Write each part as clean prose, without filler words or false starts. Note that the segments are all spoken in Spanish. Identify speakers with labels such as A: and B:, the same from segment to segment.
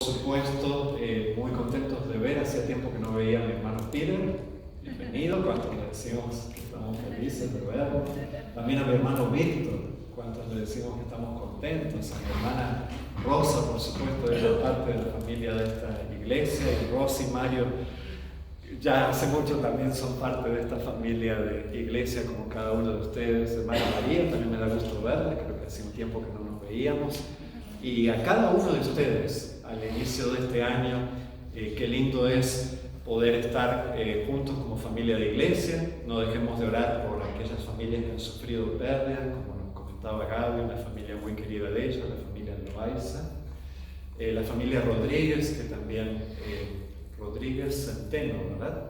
A: Por supuesto, muy contentos de ver, hacía tiempo que no veía a mi hermano Peter. Bienvenido, cuántos le decimos que estamos felices de verlo. También a mi hermano Víctor, cuántos le decimos que estamos contentos. A mi hermana Rosa, por supuesto, ella es parte de la familia de esta iglesia. Y Rosy y Mario, ya hace mucho también son parte de esta familia de iglesia, como cada uno de ustedes. Hermana María, también me da gusto verla, creo que hace un tiempo que no nos veíamos. Y a cada uno de ustedes, al inicio de este año, qué lindo es poder estar juntos como familia de iglesia. No dejemos de orar por aquellas familias que han sufrido pérdidas, como nos comentaba Gaby, una familia muy querida de ella, la familia Loaiza, la familia Rodríguez, que también, Rodríguez Centeno, ¿verdad?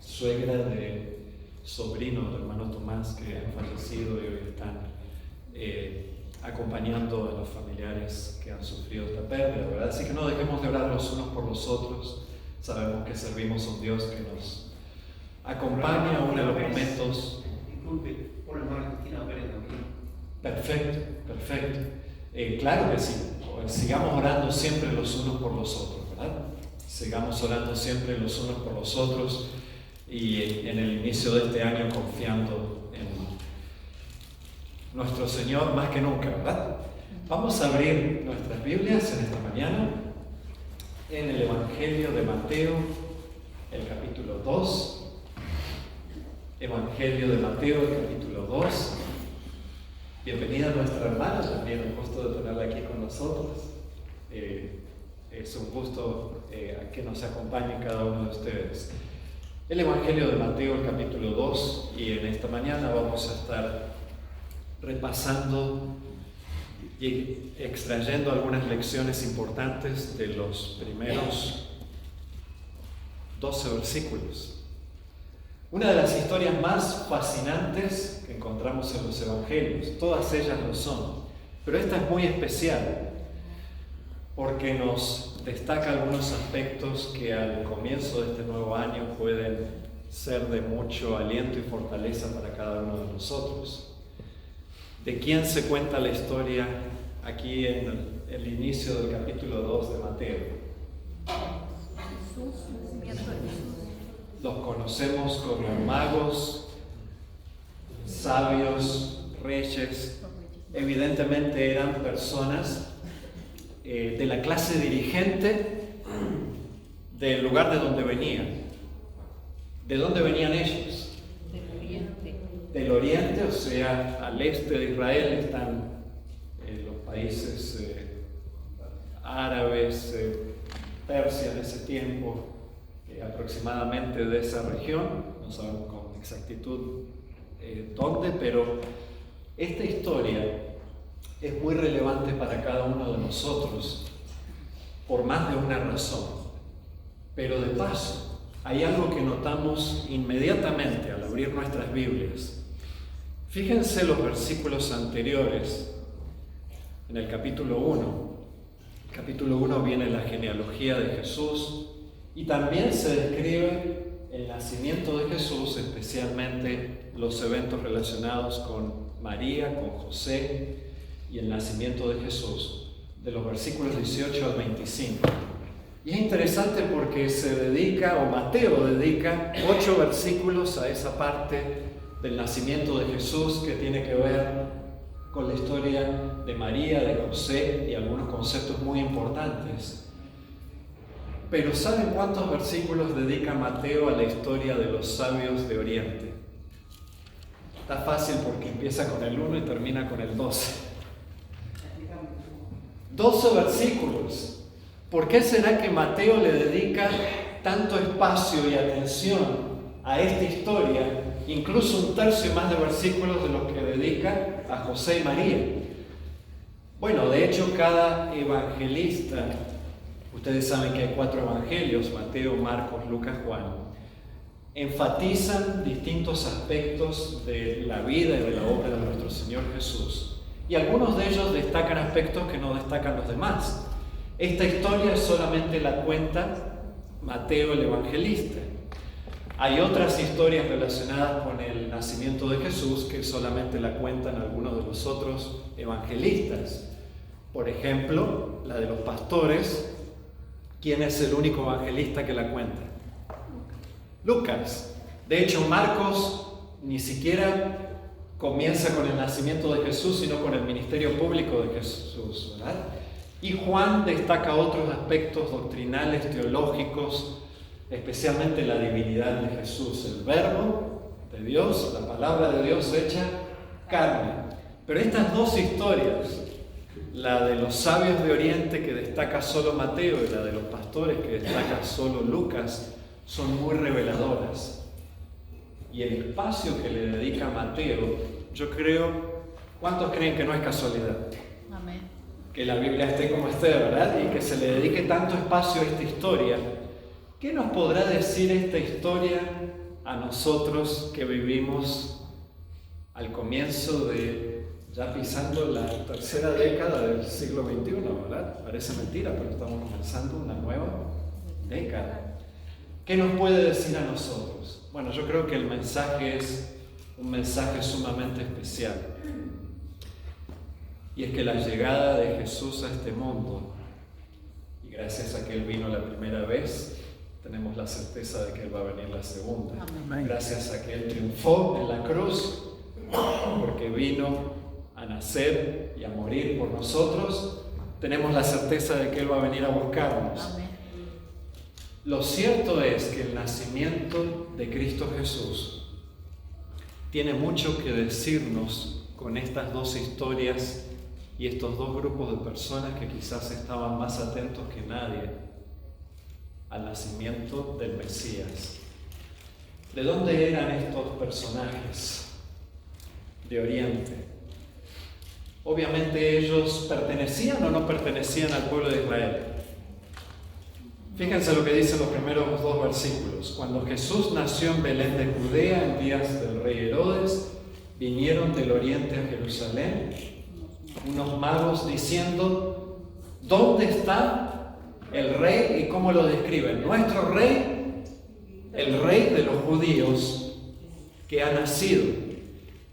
A: Suegra de sobrino del hermano Tomás, que han fallecido y hoy están acompañando a los familiares que han sufrido esta pérdida, ¿verdad? Así que no dejemos de orar los unos por los otros. Sabemos que servimos a un Dios que nos acompaña aún en los momentos.
B: Disculpe, por la hermana Cristina Pérez también.
A: Perfecto, perfecto. Claro que sí. Sigamos orando siempre los unos por los otros, ¿verdad? Sigamos orando siempre los unos por los otros y en el inicio de este año confiando en nuestro Señor más que nunca, ¿verdad? Vamos a abrir nuestras Biblias en esta mañana en el Evangelio de Mateo, el capítulo 2. Evangelio de Mateo, el capítulo 2. Bienvenida a nuestra hermana también, un gusto de tenerla aquí con nosotros. Es un gusto que nos acompañen cada uno de ustedes. El Evangelio de Mateo, el capítulo 2, y en esta mañana vamos a estar repasando y extrayendo algunas lecciones importantes de los primeros 12 versículos. Una de las historias más fascinantes que encontramos en los evangelios, todas ellas lo son, pero esta es muy especial porque nos destaca algunos aspectos que al comienzo de este nuevo año pueden ser de mucho aliento y fortaleza para cada uno de nosotros. ¿De quién se cuenta la historia aquí en el inicio del capítulo 2 de Mateo? Los conocemos como magos, sabios, reyes. Evidentemente eran personas de la clase dirigente del lugar de donde venían. ¿De dónde venían ellos? Del oriente, o sea, al este de Israel están los países árabes, Persia en ese tiempo, aproximadamente de esa región, no sabemos con exactitud dónde, pero esta historia es muy relevante para cada uno de nosotros por más de una razón. Pero de paso, hay algo que notamos inmediatamente al abrir nuestras Biblias. Fíjense los versículos anteriores, en el capítulo 1. El capítulo 1 viene la genealogía de Jesús y también se describe el nacimiento de Jesús, especialmente los eventos relacionados con María, con José y el nacimiento de Jesús, de los versículos 18 al 25. Y es interesante porque Mateo dedica 8 versículos a esa parte del nacimiento de Jesús que tiene que ver con la historia de María, de José y algunos conceptos muy importantes. Pero ¿saben cuántos versículos dedica Mateo a la historia de los sabios de Oriente? Está fácil porque empieza con el 1 y termina con el 12. 12 versículos. ¿Por qué será que Mateo le dedica tanto espacio y atención a esta historia? Incluso un tercio más de versículos de los que dedica a José y María. Bueno, de hecho, cada evangelista, ustedes saben que hay 4 evangelios, Mateo, Marcos, Lucas, Juan, enfatizan distintos aspectos de la vida y de la obra de nuestro Señor Jesús. Y algunos de ellos destacan aspectos que no destacan los demás. Esta historia solamente la cuenta Mateo el evangelista. Hay otras historias relacionadas con el nacimiento de Jesús que solamente la cuentan algunos de los otros evangelistas. Por ejemplo, la de los pastores. ¿Quién es el único evangelista que la cuenta? Lucas. De hecho, Marcos ni siquiera comienza con el nacimiento de Jesús, sino con el ministerio público de Jesús, ¿verdad? Y Juan destaca otros aspectos doctrinales, teológicos, especialmente la divinidad de Jesús, el verbo de Dios, la palabra de Dios hecha carne. Pero estas dos historias, la de los sabios de Oriente que destaca solo Mateo y la de los pastores que destaca solo Lucas, son muy reveladoras. Y el espacio que le dedica Mateo, yo creo, ¿cuántos creen que no es casualidad?
C: Amén.
A: Que la Biblia esté como esté, ¿verdad? Y que se le dedique tanto espacio a esta historia. ¿Qué nos podrá decir esta historia a nosotros que vivimos al comienzo de, ya pisando la tercera década del siglo XXI, ¿verdad? Parece mentira, pero estamos comenzando una nueva década. ¿Qué nos puede decir a nosotros? Bueno, yo creo que el mensaje es un mensaje sumamente especial. Y es que la llegada de Jesús a este mundo, y gracias a que Él vino la primera vez, tenemos la certeza de que Él va a venir la segunda.
C: Amén.
A: Gracias a que Él triunfó en la cruz, porque vino a nacer y a morir por nosotros, tenemos la certeza de que Él va a venir a buscarnos.
C: Amén.
A: Lo cierto es que el nacimiento de Cristo Jesús tiene mucho que decirnos con estas dos historias y estos dos grupos de personas que quizás estaban más atentos que nadie al nacimiento del Mesías. ¿De dónde eran estos personajes? De Oriente. Obviamente ellos pertenecían o no pertenecían al pueblo de Israel. Fíjense lo que dicen los primeros dos versículos. Cuando Jesús nació en Belén de Judea en días del rey Herodes, vinieron del oriente a Jerusalén unos magos diciendo: ¿dónde está el rey? ¿Y cómo lo describen? Nuestro rey, el rey de los judíos que ha nacido.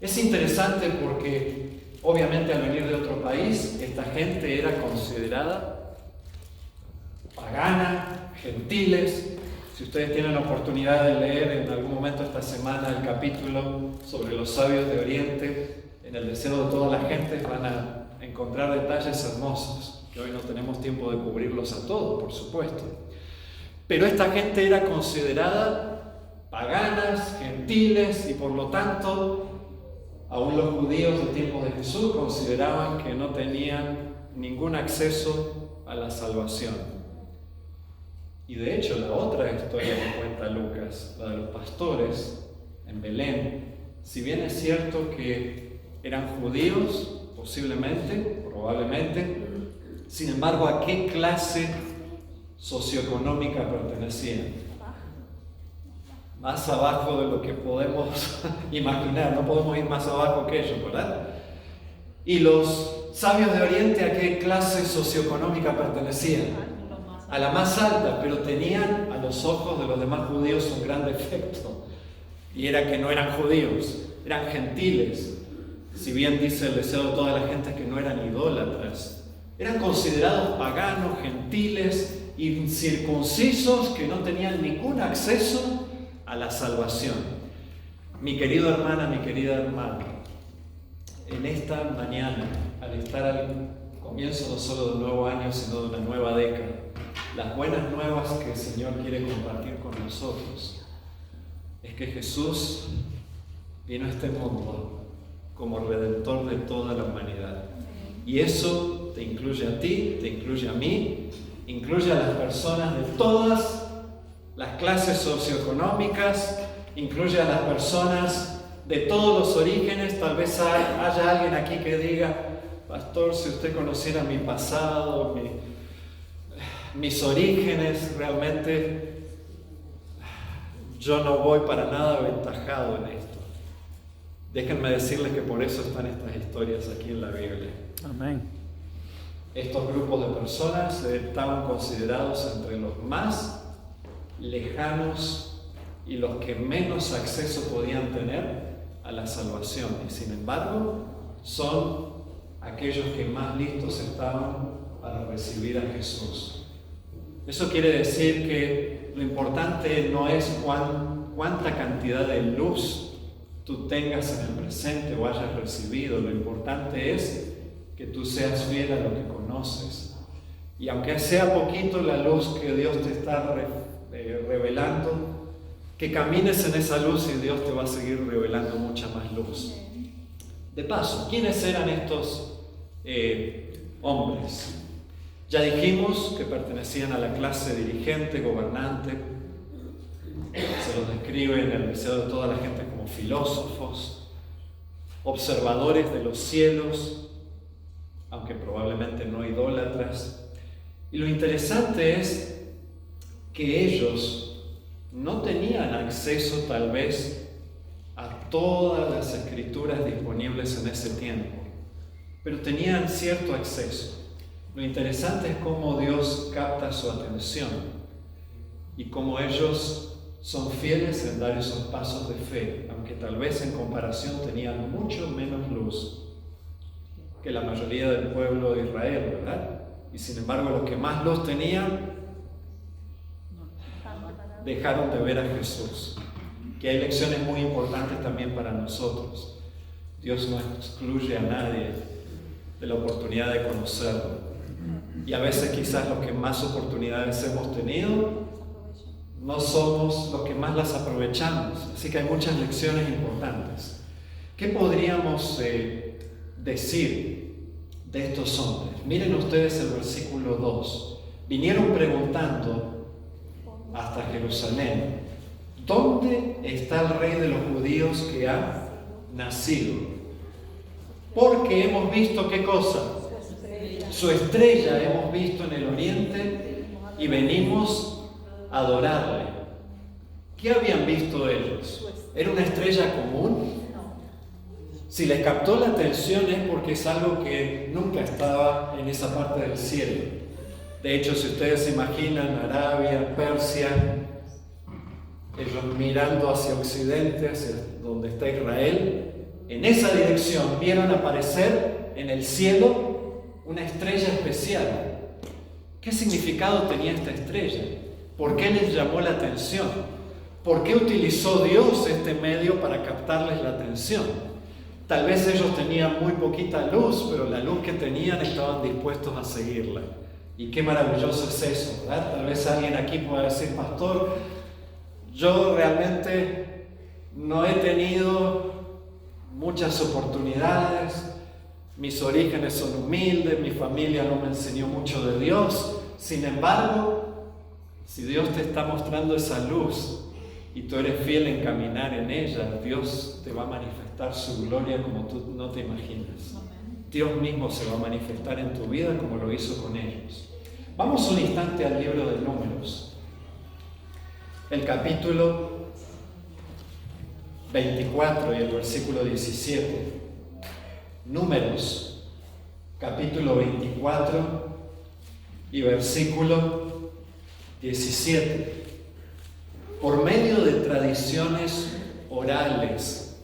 A: Es interesante porque obviamente al venir de otro país, esta gente era considerada pagana, gentiles. Si ustedes tienen la oportunidad de leer en algún momento esta semana el capítulo sobre los sabios de Oriente, en el deseo de toda la gente, van a encontrar detalles hermosos, que hoy no tenemos tiempo de cubrirlos a todos, por supuesto. Pero esta gente era considerada paganas, gentiles, y por lo tanto, aún los judíos de tiempos de Jesús consideraban que no tenían ningún acceso a la salvación. Y de hecho, la otra historia que cuenta Lucas, la de los pastores en Belén, si bien es cierto que eran judíos, posiblemente, probablemente, sin embargo, ¿a qué clase socioeconómica pertenecían? Más abajo de lo que podemos imaginar, no podemos ir más abajo que ellos, ¿verdad? Y los sabios de Oriente, ¿a qué clase socioeconómica pertenecían? A la más alta, pero tenían a los ojos de los demás judíos un gran defecto, y era que no eran judíos, eran gentiles. Si bien dice el deseo de toda la gente que no eran idólatras, eran considerados paganos, gentiles, incircuncisos, que no tenían ningún acceso a la salvación. Mi querido hermana, mi querida hermana, en esta mañana, al estar al comienzo no solo de un nuevo año, sino de una nueva década, las buenas nuevas que el Señor quiere compartir con nosotros es que Jesús vino a este mundo como redentor de toda la humanidad. Y eso te incluye a ti, te incluye a mí, incluye a las personas de todas las clases socioeconómicas, incluye a las personas de todos los orígenes. Tal vez haya alguien aquí que diga: pastor, si usted conociera mi pasado, mis orígenes, realmente yo no voy para nada aventajado en esto. Déjenme decirles que por eso están estas historias aquí en la Biblia.
C: Amén.
A: Estos grupos de personas estaban considerados entre los más lejanos y los que menos acceso podían tener a la salvación, y sin embargo son aquellos que más listos estaban para recibir a Jesús. Eso quiere decir que lo importante no es cuánta cantidad de luz tú tengas en el presente o hayas recibido. Lo importante es que tú seas fiel a lo que conoces. Y aunque sea poquito la luz que Dios te está revelando, que camines en esa luz y Dios te va a seguir revelando mucha más luz. De paso, ¿quiénes eran estos hombres? Ya dijimos que pertenecían a la clase dirigente, gobernante. Se los describe en el deseo de toda la gente como filósofos, observadores de los cielos, aunque probablemente no idólatras. Y lo interesante es que ellos no tenían acceso tal vez a todas las escrituras disponibles en ese tiempo, pero tenían cierto acceso. Lo interesante es cómo Dios capta su atención y cómo ellos son fieles en dar esos pasos de fe, aunque tal vez en comparación tenían mucho menos luz que la mayoría del pueblo de Israel, ¿verdad? Y sin embargo, los que más luz tenían dejaron de ver a Jesús. Que hay lecciones muy importantes también para nosotros. Dios no excluye a nadie de la oportunidad de conocerlo. Y a veces quizás los que más oportunidades hemos tenido no somos los que más las aprovechamos. Así que hay muchas lecciones importantes. ¿Qué podríamos decir de estos hombres? Miren ustedes el versículo 2. Vinieron preguntando hasta Jerusalén: ¿dónde está el rey de los judíos que ha nacido? Porque hemos visto, ¿qué cosa? Su estrella hemos visto en el oriente y venimos a adorarle. ¿Qué habían visto ellos? ¿Era una estrella común? Si les captó la atención es porque es algo que nunca estaba en esa parte del cielo. De hecho, si ustedes se imaginan Arabia, Persia, ellos mirando hacia occidente, hacia donde está Israel, en esa dirección vieron aparecer en el cielo una estrella especial. ¿Qué significado tenía esta estrella? ¿Por qué les llamó la atención? ¿Por qué utilizó Dios este medio para captarles la atención? Tal vez ellos tenían muy poquita luz, pero la luz que tenían estaban dispuestos a seguirla. Y qué maravilloso es eso, ¿verdad? Tal vez alguien aquí pueda decir: pastor, yo realmente no he tenido muchas oportunidades, mis orígenes son humildes, mi familia no me enseñó mucho de Dios. Sin embargo, si Dios te está mostrando esa luz y tú eres fiel en caminar en ella, Dios te va a manifestar su gloria como tú no te imaginas. Dios mismo se va a manifestar en tu vida como lo hizo con ellos. Vamos un instante al libro de Números, el capítulo 24 y el versículo 17. Números, capítulo 24 y versículo 17. Por medio de tradiciones orales,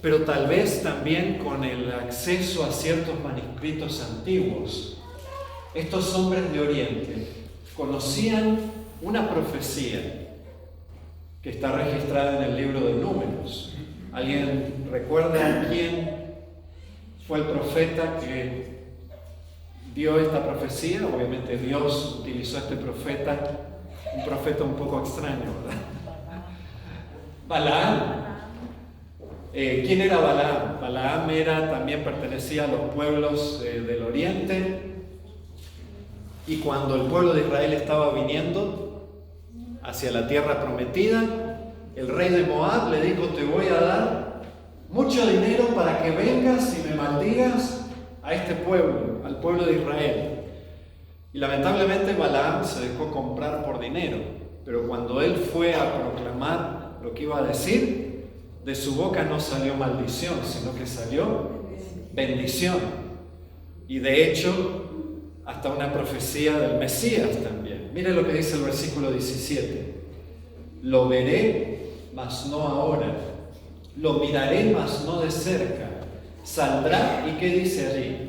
A: pero tal vez también con el acceso a ciertos manuscritos antiguos, estos hombres de Oriente conocían una profecía que está registrada en el libro de Números. ¿Alguien recuerda quién fue el profeta que dio esta profecía? Obviamente Dios utilizó a este profeta, un profeta un poco extraño, ¿verdad? Balaam. ¿Quién era Balaam? Balaam también pertenecía a los pueblos del oriente, y cuando el pueblo de Israel estaba viniendo hacia la tierra prometida, el rey de Moab le dijo: te voy a dar mucho dinero para que vengas y me maldigas a este pueblo, al pueblo de Israel. Y lamentablemente Balaam se dejó comprar por dinero, pero cuando él fue a proclamar lo que iba a decir, de su boca no salió maldición, sino que salió bendición. Y de hecho, hasta una profecía del Mesías también. Mire lo que dice el versículo 17. Lo veré, mas no ahora. Lo miraré, mas no de cerca. Saldrá, ¿y qué dice allí?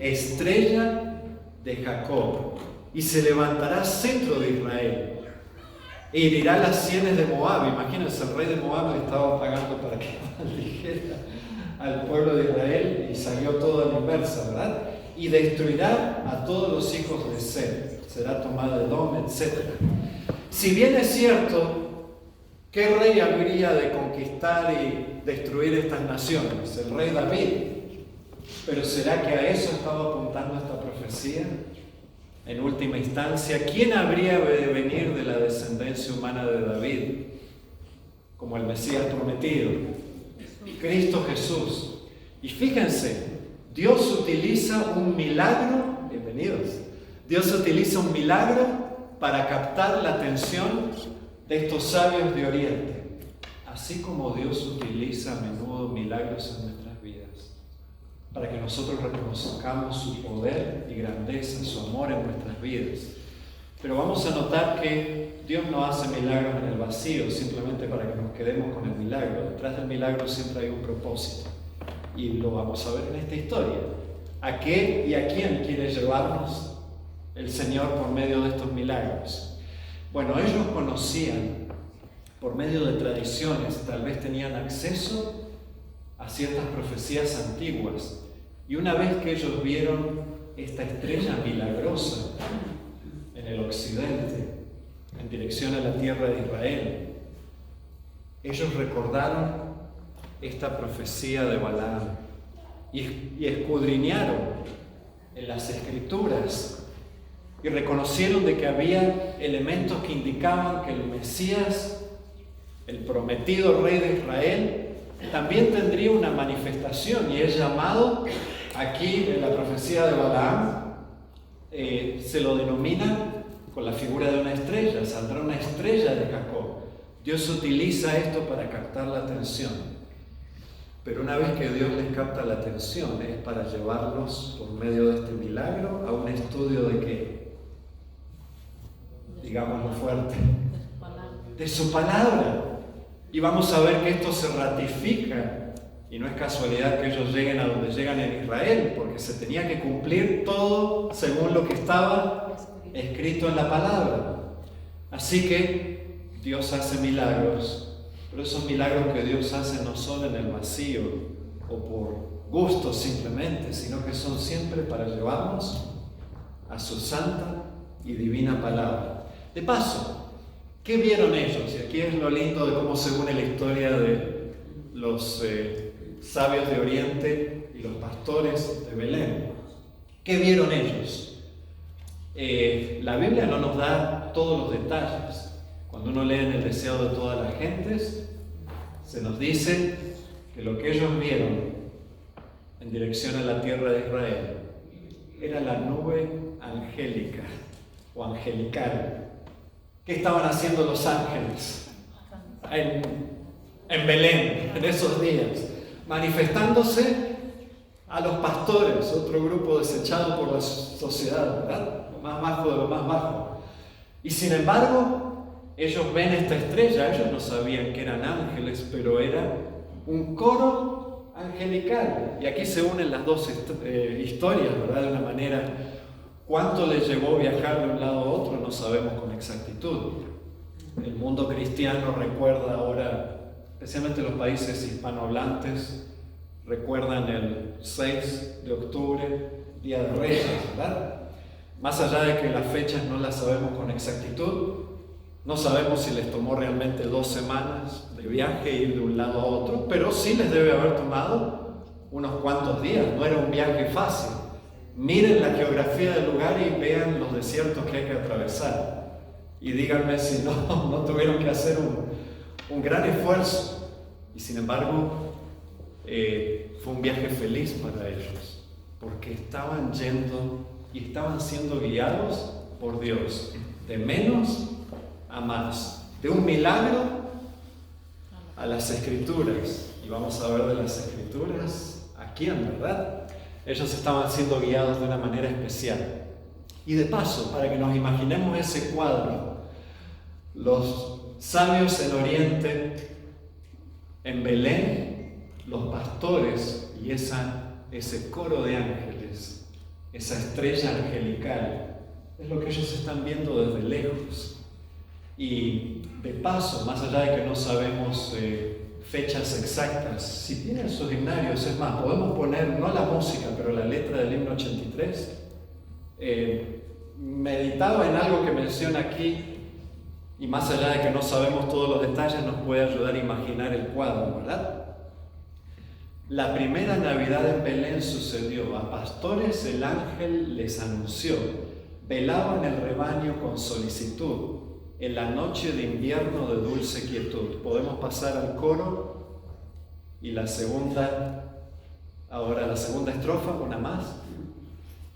A: estrella de Jacob, y se levantará centro de Israel, e herirá las sienes de Moab. Imagínense, el rey de Moab le estaba pagando para que maldijera al pueblo de Israel, y salió todo a la inversa, ¿verdad? Y destruirá a todos los hijos de Seth, será tomada de Edom, etc. Si bien es cierto, ¿qué rey habría de conquistar y destruir estas naciones? El rey David. Pero ¿será que a eso estaba apuntando esta profecía? En última instancia, ¿quién habría de venir de la descendencia humana de David como el Mesías prometido? Cristo Jesús. Y fíjense, Dios utiliza un milagro, bienvenidos, Dios utiliza un milagro para captar la atención de estos sabios de Oriente, así como Dios utiliza a menudo milagros en nuestras vidas, para que nosotros reconozcamos su poder y grandeza, su amor en nuestras vidas. Pero vamos a notar que Dios no hace milagros en el vacío, simplemente para que nos quedemos con el milagro. Detrás del milagro siempre hay un propósito. Y lo vamos a ver en esta historia. ¿A qué y a quién quiere llevarnos el Señor por medio de estos milagros? Bueno, ellos conocían, por medio de tradiciones, tal vez tenían acceso a ciertas profecías antiguas. Y una vez que ellos vieron esta estrella milagrosa en el occidente, en dirección a la tierra de Israel, ellos recordaron esta profecía de Balaam y escudriñaron en las Escrituras y reconocieron de que había elementos que indicaban que el Mesías, el prometido rey de Israel, también tendría una manifestación, y es llamado aquí en la profecía de Balaam, se lo denomina con la figura de una estrella, saldrá una estrella de Jacob. Dios utiliza esto para captar la atención, pero una vez que Dios les capta la atención es para llevarlos por medio de este milagro a un estudio de qué, digámoslo fuerte, de su palabra. Y vamos a ver que esto se ratifica, y no es casualidad que ellos lleguen a donde llegan en Israel, porque se tenía que cumplir todo según lo que estaba escrito en la palabra. Así que Dios hace milagros, pero esos milagros que Dios hace no son en el vacío o por gusto simplemente, sino que son siempre para llevarnos a su santa y divina palabra. De paso, ¿qué vieron ellos? Y aquí es lo lindo de cómo se une la historia de los sabios de Oriente y los pastores de Belén. ¿Qué vieron ellos? La Biblia no nos da todos los detalles. Cuando uno lee en el deseado de todas las gentes, se nos dice que lo que ellos vieron en dirección a la tierra de Israel era la nube angélica o angelical. ¿Qué estaban haciendo los ángeles en Belén en esos días? Manifestándose a los pastores, otro grupo desechado por la sociedad, ¿verdad? Lo más bajo de lo más bajo. Y sin embargo, ellos ven esta estrella, ellos no sabían que eran ángeles, pero era un coro angelical. Y aquí se unen las dos historias, ¿verdad? De una manera. ¿Cuánto les llevó viajar de un lado a otro? No sabemos con exactitud. El mundo cristiano recuerda ahora, especialmente los países hispanohablantes, recuerdan el 6 de octubre, Día de Reyes, ¿verdad? Más allá de que las fechas no las sabemos con exactitud, no sabemos si les tomó realmente 2 semanas de viaje ir de un lado a otro, pero sí les debe haber tomado unos cuantos días, no era un viaje fácil. Miren la geografía del lugar y vean los desiertos que hay que atravesar. Y díganme si no tuvieron que hacer un gran esfuerzo. Y sin embargo, fue un viaje feliz para ellos, porque estaban yendo y estaban siendo guiados por Dios, de menos a más, de un milagro a las Escrituras. Y vamos a ver de las Escrituras a quién, ¿verdad? Ellos estaban siendo guiados de una manera especial. Y de paso, para que nos imaginemos ese cuadro, los sabios en Oriente, en Belén, los pastores y ese coro de ángeles esa estrella angelical, es lo que ellos están viendo desde lejos. Y de paso, más allá de que no sabemos fechas exactas, si tienen sus himnarios, es más, podemos poner no la música, pero la letra del himno 83. Meditaba en algo que menciona aquí, y más allá de que no sabemos todos los detalles, nos puede ayudar a imaginar el cuadro, ¿verdad? La primera Navidad en Belén sucedió. A pastores el ángel les anunció. Velaban el rebaño con solicitud. En la noche de invierno de dulce quietud. Podemos pasar al coro y la segunda estrofa, una más.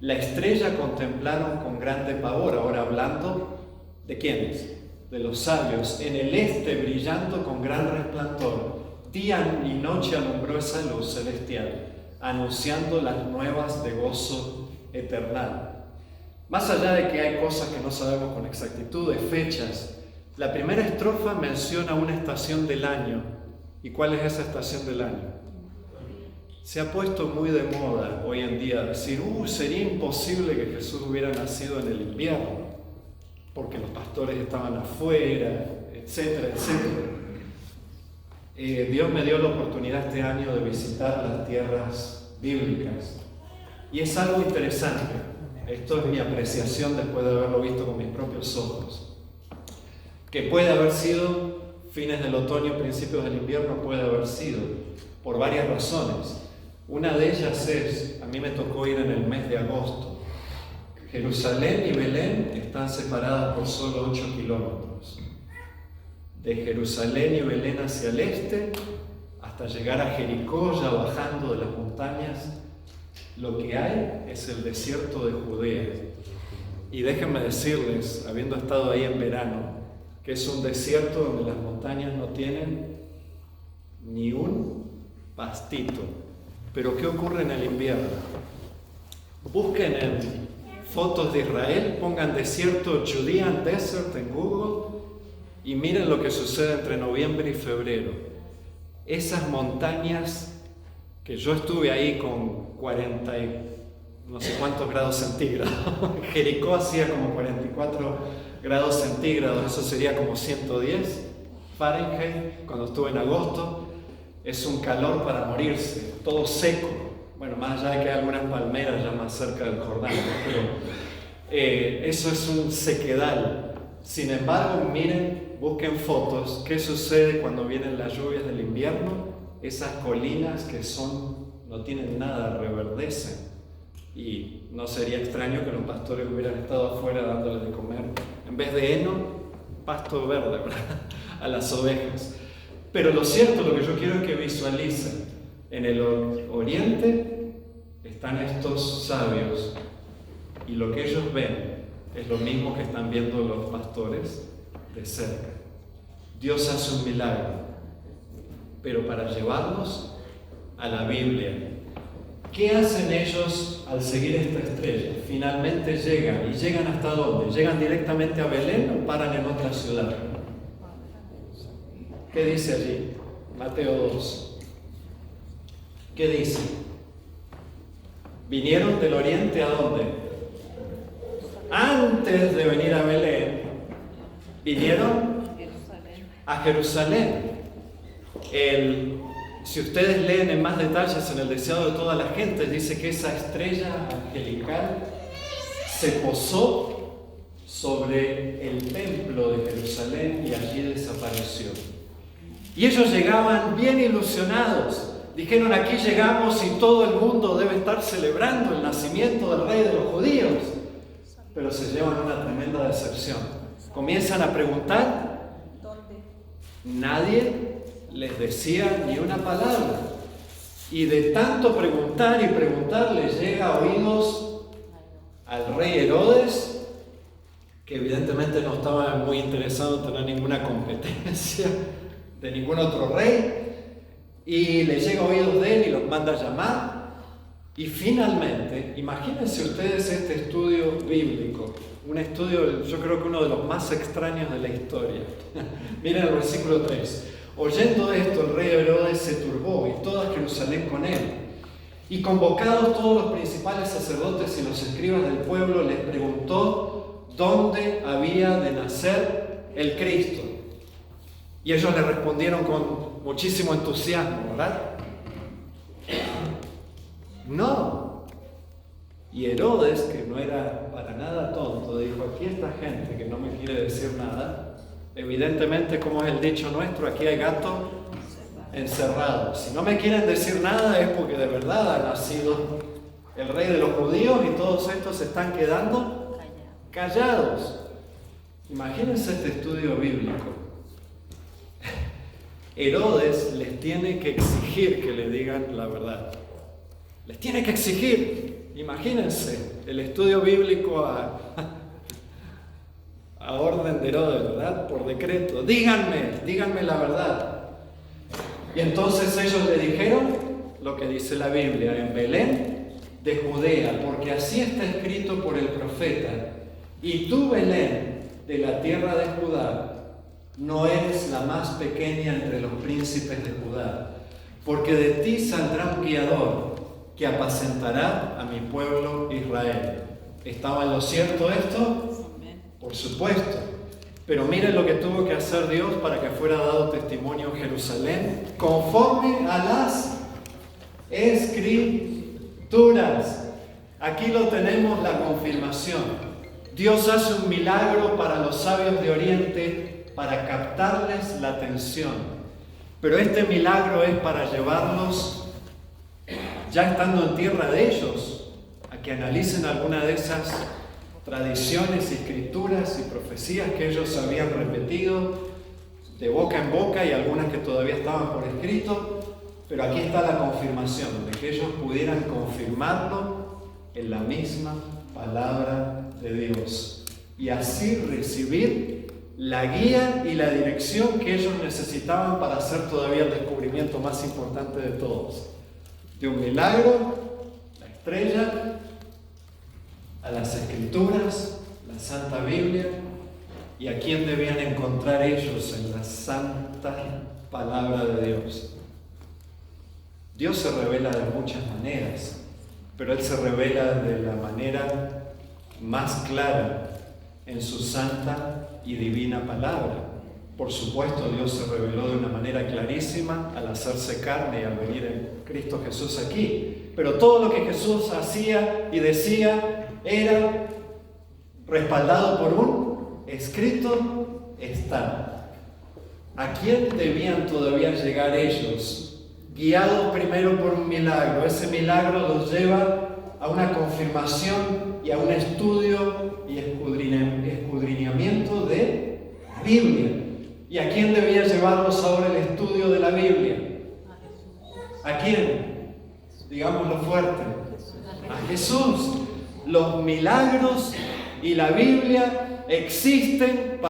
A: La estrella contemplaron con grande pavor. Ahora hablando ¿de quiénes? De los sabios. En el este brillando con gran resplandor. Día y noche alumbró esa luz celestial, anunciando las nuevas de gozo eternal. Más allá de que hay cosas que no sabemos con exactitud, de fechas, la primera estrofa menciona una estación del año. ¿Y cuál es esa estación del año? Se ha puesto muy de moda hoy en día decir, sería imposible que Jesús hubiera nacido en el invierno, porque los pastores estaban afuera, etcétera, etcétera. Dios me dio la oportunidad este año de visitar las tierras bíblicas y es algo interesante. Esto es mi apreciación después de haberlo visto con mis propios ojos, que puede haber sido fines del otoño, principios del invierno, puede haber sido por varias razones. Una de ellas es, a mí me tocó ir en el mes de agosto. Jerusalén y Belén están separadas por solo 8 kilómetros. De Jerusalén y Belén hacia el este, hasta llegar a Jericó, ya bajando de las montañas, lo que hay es el desierto de Judea. Y déjenme decirles, habiendo estado ahí en verano, que es un desierto donde las montañas no tienen ni un pastito. Pero ¿qué ocurre en el invierno? Busquen en fotos de Israel, pongan desierto Judean Desert en Google, y miren lo que sucede entre noviembre y febrero. Esas montañas que yo estuve ahí con 40 y no sé cuántos grados centígrados. Jericó hacía como 44 grados centígrados, eso sería como 110 Fahrenheit cuando estuve en agosto. Es un calor para morirse, todo seco. Bueno, más allá de que hay algunas palmeras ya más cerca del Jordán, pero eso es un sequedal. Sin embargo, miren, busquen fotos, ¿qué sucede cuando vienen las lluvias del invierno? Esas colinas que no tienen nada, reverdecen. Y no sería extraño que los pastores hubieran estado afuera dándoles de comer, en vez de heno, pasto verde, ¿verdad? A las ovejas. Pero lo cierto, lo que yo quiero es que visualicen, en el oriente están estos sabios, y lo que ellos ven es lo mismo que están viendo los pastores de cerca. Dios hace un milagro, pero para llevarnos a la Biblia. ¿Qué hacen ellos al seguir esta estrella? Finalmente llegan. ¿Y llegan hasta dónde? ¿Llegan directamente a Belén o paran en otra ciudad? ¿Qué dice allí? Mateo 2. ¿Qué dice? ¿Vinieron del oriente a dónde? Antes de venir a Belén, vinieron a Jerusalén. Si ustedes leen en más detalles en el deseado de toda la gente, dice que esa estrella angelical se posó sobre el templo de Jerusalén y allí desapareció. Y ellos llegaban bien ilusionados. Dijeron, aquí llegamos y todo el mundo debe estar celebrando el nacimiento del rey de los judíos. Pero se llevan una tremenda decepción. Comienzan a preguntar. Nadie les decía ni una palabra. Y de tanto preguntar y preguntar, les llega a oídos al rey Herodes, que evidentemente no estaba muy interesado en tener ninguna competencia de ningún otro rey, y le llega a oídos de él y los manda a llamar. Y finalmente, imagínense ustedes este estudio bíblico, un estudio, yo creo que uno de los más extraños de la historia. Miren el versículo 3. Oyendo esto, el rey Herodes se turbó y toda Jerusalén con él. Y convocados todos los principales sacerdotes y los escribas del pueblo, les preguntó dónde había de nacer el Cristo. Y ellos le respondieron con muchísimo entusiasmo, ¿verdad? No. Y Herodes, que no era para nada tonto, dijo: aquí esta gente que no me quiere decir nada, evidentemente, como es el dicho nuestro, aquí hay gato encerrado. Si no me quieren decir nada es porque de verdad ha nacido el rey de los judíos y todos estos se están quedando callados. Imagínense este estudio bíblico. Herodes les tiene que exigir que le digan la verdad. Les tiene que exigir. Imagínense el estudio bíblico a orden de Herodes, ¿verdad? Por decreto. Díganme la verdad. Y entonces ellos le dijeron lo que dice la Biblia: en Belén de Judea, porque así está escrito por el profeta: y tú, Belén, de la tierra de Judá, no eres la más pequeña entre los príncipes de Judá, porque de ti saldrá un guiador que apacentará a mi pueblo Israel. ¿Estaba en lo cierto esto? Por supuesto. Pero miren lo que tuvo que hacer Dios para que fuera dado testimonio en Jerusalén, conforme a las Escrituras. Aquí lo tenemos, la confirmación. Dios hace un milagro para los sabios de Oriente para captarles la atención. Pero este milagro es para llevarlos, ya estando en tierra de ellos, a que analicen alguna de esas tradiciones, escrituras y profecías que ellos habían repetido de boca en boca y algunas que todavía estaban por escrito, pero aquí está la confirmación de que ellos pudieran confirmarlo en la misma palabra de Dios y así recibir la guía y la dirección que ellos necesitaban para hacer todavía el descubrimiento más importante de todos, de un milagro, la estrella, a las Escrituras, la Santa Biblia, y a quién debían encontrar ellos en la Santa Palabra de Dios. Dios se revela de muchas maneras, pero Él se revela de la manera más clara en su santa y divina palabra. Por supuesto, Dios se reveló de una manera clarísima al hacerse carne y al venir en Cristo Jesús aquí. Pero todo lo que Jesús hacía y decía era respaldado por un escrito está. ¿A quién debían todavía llegar ellos? Guiados primero por un milagro. Ese milagro los lleva a una confirmación y a un estudio y escudriñamiento de la Biblia. ¿Y a quién debía llevarlos ahora el estudio de la Biblia? ¿A quién? Digámoslo fuerte. A Jesús. Los milagros y la Biblia existen